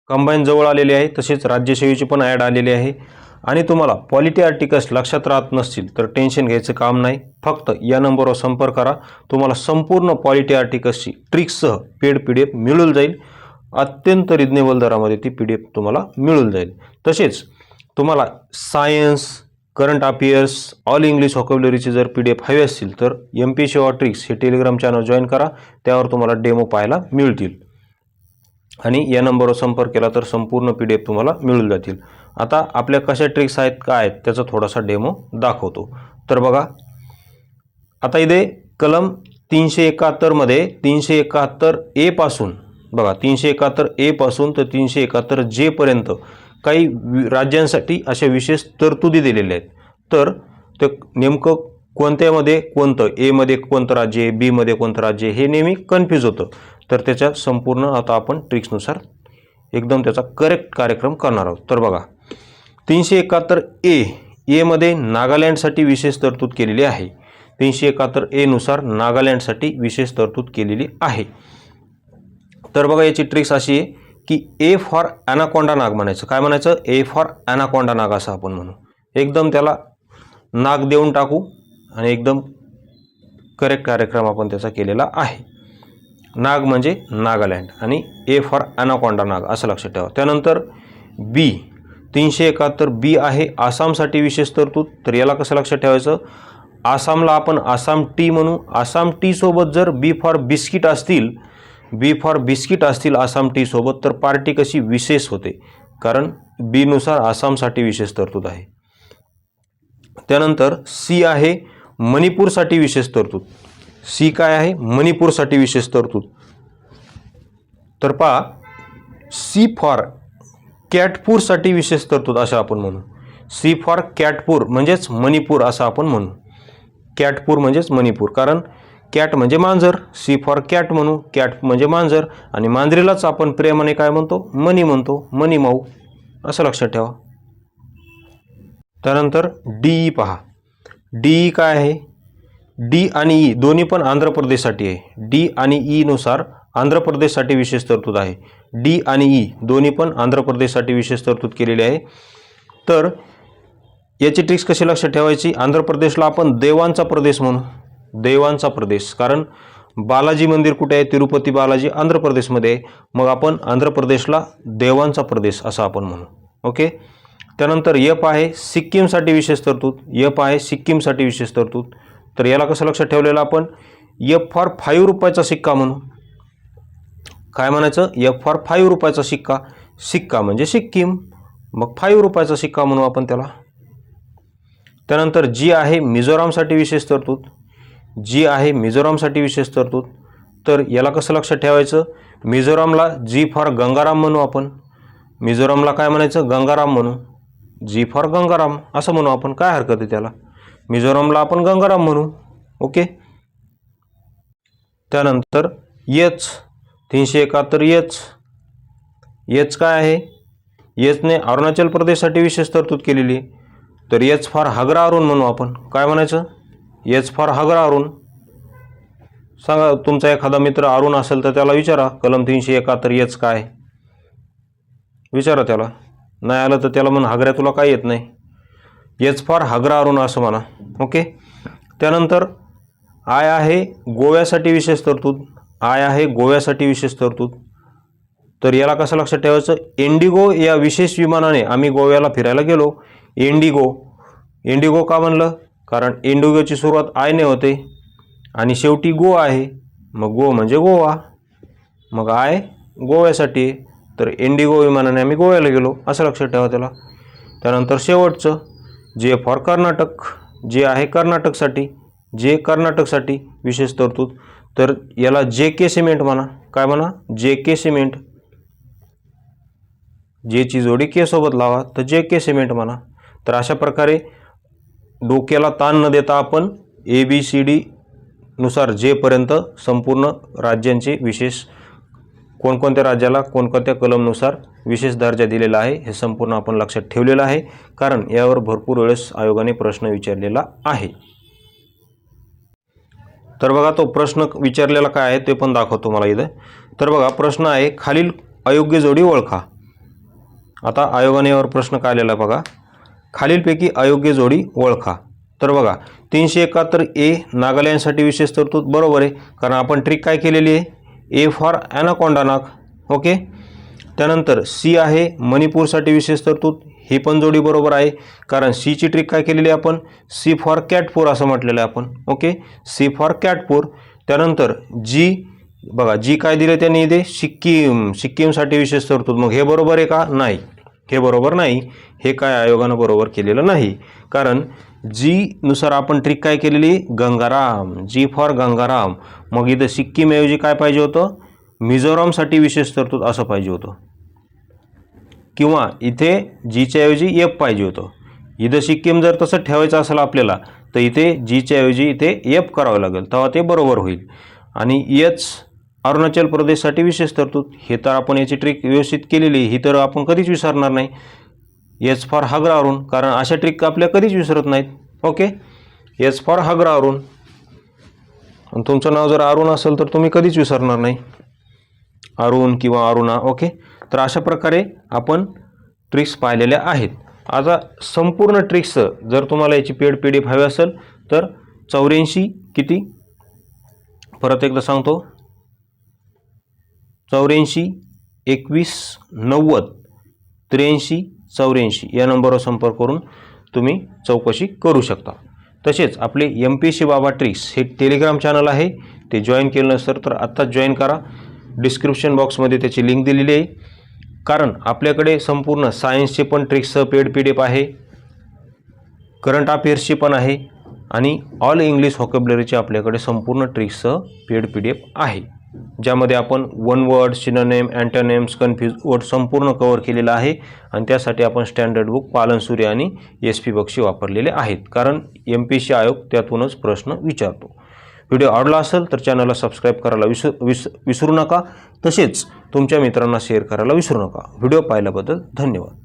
Combine जवळ आलेली आहे, तसेच राज्यसेवेची पण ॲड आलेली आहे। आणि तुम्हाला पॉलिटी आर्टिकल्स लक्षात राहत नसतील तर टेन्शन घ्यायचं काम नाही, फक्त या नंबरवर संपर्क करा। तुम्हाला संपूर्ण पॉलिटी आर्टिकल्सची ट्रिक्ससह पेड PDF मिळून जाईल। अत्यंत रिजनेबल दरामध्ये ती PDF तुम्हाला मिळून जाईल। तसेच तुम्हाला science, current affairs, all English व्होकॅब्युलरीचे जर PDF हवे असतील तर MPSC और ट्रिक्स हे टेलिग्राम चॅनल जॉईन करा, त्यावर तुम्हाला डेमो पाहायला मिळतील। आणि या नंबरवर संपर्क केला तर संपूर्ण PDF तुम्हाला मिळून जातील। आता आपल्या कशा ट्रिक्स आहेत काय आहेत त्याचा थोडासा डेमो दाखवतो। तर बघा, आता इथे कलम 371 मध्ये 371A पासून बघा 371A पासून तर 371J पर्यंत काही राज्यांसाठी अशा विशेष तरतुदी दिलेल्या आहेत। तर ते नेमकं कोणत्यामध्ये कोणतं, ए मध्ये कोणतं राज्य आहे, बी मध्ये कोणतं राज्य आहे हे नेहमी कन्फ्यूज होतं। तर त्याच्या संपूर्ण आता आपण ट्रिक्सनुसार एकदम त्याचा करेक्ट कार्यक्रम करणार आहोत। तर बघा 371A मध्ये नागालँडसाठी विशेष तरतूद केलेली आहे। 371A नुसार नागालँडसाठी विशेष तरतूद केलेली आहे। तर बघा याची ट्रिक्स अशी आहे की ए फॉर ॲनाकोंडा नाग म्हणायचं। काय म्हणायचं? ए फॉर ॲनाकोंडा नाग असं आपण म्हणू। एकदम त्याला नाग देऊन टाकू आणि एकदम करेक्ट कार्यक्रम आपण त्याचा केलेला आहे। नाग म्हणजे नागालँड आणि ए फॉर ॲनाकोंडा नाग असं लक्षात ठेवा। त्यानंतर बी 371B आहे आसामसाठी विशेष तरतूद। तर याला कसं लक्षात ठेवायचं? आसामला आपण आसाम टी म्हणू। आसाम टी सोबत जर बी फॉर बिस्किट असतील आसाम टी सोबत तर पार्टी कशी विशेष होते, कारण बी नुसार आसामसाठी विशेष तरतूद आहे। त्यानंतर सी आहे मणिपूरसाठी विशेष तरतूद। सी काय आहे? मणिपूरसाठी विशेष तरतूद। तर पहा सी फॉर कॅटपूरसाठी विशेष तरतूद असं आपण म्हणू। सी फॉर कॅटपूर म्हणजेच मणिपूर असं आपण म्हणू। कॅटपूर म्हणजेच मणिपूर, कारण कॅट म्हणजे मांजर, सी फॉर कॅट म्हणू। कॅट म्हणजे मांजर आणि मांजरीलाच आपण प्रेमाने काय म्हणतो? मनी म्हणतो, मनी माऊ असं लक्षात ठेवा। त्यानंतर डी पहा, डी काय आहे? डी आणि ई दोन्ही पण आंध्र प्रदेशसाठी आहे। डी आणि ई नुसार आंध्र प्रदेशसाठी विशेष तरतूद आहे। डी आणि ई दोन्ही पण आंध्र प्रदेशसाठी विशेष तरतूद केलेली आहे। तर याची ट्रिक्स कशी लक्षात ठेवायची? आंध्र प्रदेशला आपण देवांचा प्रदेश म्हणू। देवांचा प्रदेश, कारण बालाजी मंदिर कुठे आहे? तिरुपती बालाजी आंध्र प्रदेशमध्ये आहे, मग आपण आंध्र प्रदेशला देवांचा प्रदेश असं आपण म्हणू। ओके। त्यानंतर यप आहे सिक्कीमसाठी विशेष तरतूद। यप आहे सिक्कीमसाठी विशेष तरतूद। तर याला कसं लक्षात ठेवलेलं आपण? यप फॉर 5 रुपयाचा सिक्का म्हणू। काय म्हणायचं? यप फॉर 5 रुपयाचा सिक्का। सिक्का म्हणजे सिक्कीम, मग 5 रुपयाचा सिक्का म्हणू आपण त्याला। त्यानंतर जी आहे मिझोरामसाठी विशेष तरतूद। जी आहे मिझोरामसाठी विशेष तरतूद। तर याला कसं लक्षात ठेवायचं? मिझोरामला जी फॉर गंगाराम म्हणू आपण। मिझोरामला काय म्हणायचं? गंगाराम म्हणू। जी फॉर गंगाराम असं म्हणू आपण, काय हरकत आहे त्याला? मिझोरामला आपण गंगाराम म्हणू। ओके। त्यानंतर एच 371 एच काय आहे? एचने अरुणाचल प्रदेशसाठी विशेष तरतूद केलेली आहे। तर एच फॉर हगरा अरुण म्हणू आपण। काय म्हणायचं? एच फॉर हगरा अरुण। सांगा, तुमचा एखादा मित्र अरुण असेल तर त्याला विचारा कलम 371 एच काय, विचारा त्याला। नाही आलं तर त्याला म्हण हगऱ्या तुला काय येत नाही, एच फॉर हगरा अरुण असं म्हणा। ओके। त्यानंतर आय आहे गोव्यासाठी विशेष तरतूद। आय आहे गोव्यासाठी विशेष तरतूद। तर याला कसं लक्षात ठेवायचं? इंडिगो या विशेष विमानाने आम्ही गोव्याला फिरायला गेलो। इंडिगो, इंडिगो का म्हणलं? कारण इंडिगोची सुरुवात आयने होते आणि शेवटी गो आहे, मग गो म्हणजे गोवा, मग आय गोव्यासाठी। तर इंडिगो विमानाने आम्ही गोव्याला गेलो असं लक्षात ठेवा त्याला। त्यानंतर शेवटचं जे फॉर कर्नाटक, जे आहे कर्नाटकसाठी, जे कर्नाटकसाठी विशेष तरतूद। तर याला JK सिमेंट म्हणा। काय म्हणा? JK cement. जेची जोडी के सोबत लावा तर JK सिमेंट म्हणा। तर अशा प्रकारे डोक्याला ताण न देता आपण ABCD नुसार जे पर्यंत संपूर्ण राज्यांचे विशेष कोणकोणत्या राज्याला कोणकोणत्या कलमनुसार विशेष दर्जा दिलेला आहे हे संपूर्ण आपण लक्षात ठेवलेलं आहे, कारण यावर भरपूर वेळेस आयोगाने प्रश्न विचारलेला आहे। तर बघा तो प्रश्न विचारलेला काय आहे ते पण दाखवतो मला इथे। तर बघा प्रश्न आहे खालील अयोग्य जोडी ओळखा। आता आयोगाने यावर प्रश्न काय आलेला बघा, खालीलपैकी अयोग्य जोडी ओळखा. तर बघा 371 ए नागालँडसाठी विशेष तरतूद बरोबर आहे, कारण आपण ट्रिक काय केलेली आहे, ए फॉर ॲनाकोंडा नाग. ओके. त्यानंतर सी आहे मणिपूरसाठी विशेष तरतूद, ही पण जोडी बरोबर आहे, कारण सीची ट्रिक काय केलेली आहे आपण, सी फॉर कॅटपूर असं म्हटलेलं आहे आपण. ओके, सी फॉर कॅटपूर. त्यानंतर जी बघा, जी काय दिलं त्यांनी इथे, सिक्कीमसाठी विशेष तरतूद. मग हे बरोबर आहे का, नाही, हे बरोबर नाही. हे काय आयोगानं बरोबर केलेलं नाही, कारण जी नुसार आपण ट्रिक काय केलेली, गंगाराम, जी फॉर गंगाराम. मग इथं सिक्कीमऐवजी काय पाहिजे होतं, मिझोरामसाठी विशेष तरतूद असं पाहिजे होतं, किंवा इथे जीच्या ऐवजी एफ पाहिजे होतं. इथं सिक्कीम जर तसं ठेवायचं असेल आपल्याला, तर इथे जीच्या ऐवजी इथे एफ करावं लागेल, तेव्हा ते बरोबर होईल. आणि एच अरुणाचल प्रदेशसाठी विशेष तरतूद, हे तर आपण याची ट्रिक व्यवस्थित केलेली, ही तर आपण कधीच विसरणार नाही. एच फॉर हगरा अरुण, कारण अशा ट्रिक आपल्या कधीच विसरत नाहीत. ओके, एच फॉर हगरा अरुण. आणि तुमचं नाव जर अरुण असेल तर तुम्ही कधीच विसरणार नाही, अरुण किंवा अरुणा. ओके, तर अशा प्रकारे आपण ट्रिक्स पाहिलेल्या आहेत. आता संपूर्ण ट्रिक्स जर तुम्हाला याची पेड PDF हवी असेल तर 84 किती, परत एकदा सांगतो, 84 21 90 83 84 या नंबरवर संपर्क करून तुम्ही चौकशी करू शकता. तसेच आपले MPSC बाबा ट्रिक्स हे टेलिग्राम चॅनल आहे, ते जॉईन केलं नसेल तर आत्ताच जॉईन करा. डिस्क्रिप्शन बॉक्समध्ये त्याची लिंक दिलेली आहे. कारण आपल्याकडे संपूर्ण सायन्सचे पण ट्रिक्सचं पेड PDF आहे, करंट अफेअर्सची पण आहे, आणि ऑल इंग्लिश व्होकॅब्युलरीचे आपल्याकडे संपूर्ण ट्रिक्सचं पेड PDF आहे, ज्यामध्ये आपण one word, synonym, antonyms, confuse word संपूर्ण कव्हर केलेलं आहे. आणि त्यासाठी आपण स्टँडर्ड बुक पालनसुरे आणि SP बक्षी वापरलेले आहेत, कारण MPSC आयोग त्यातूनच प्रश्न विचारतो. व्हिडिओ आवडला असेल तर चॅनलला सबस्क्राईब करायला विसरू नका. तसेच तुमच्या मित्रांना शेअर करायला विसरू नका. व्हिडिओ पाहिल्याबद्दल धन्यवाद.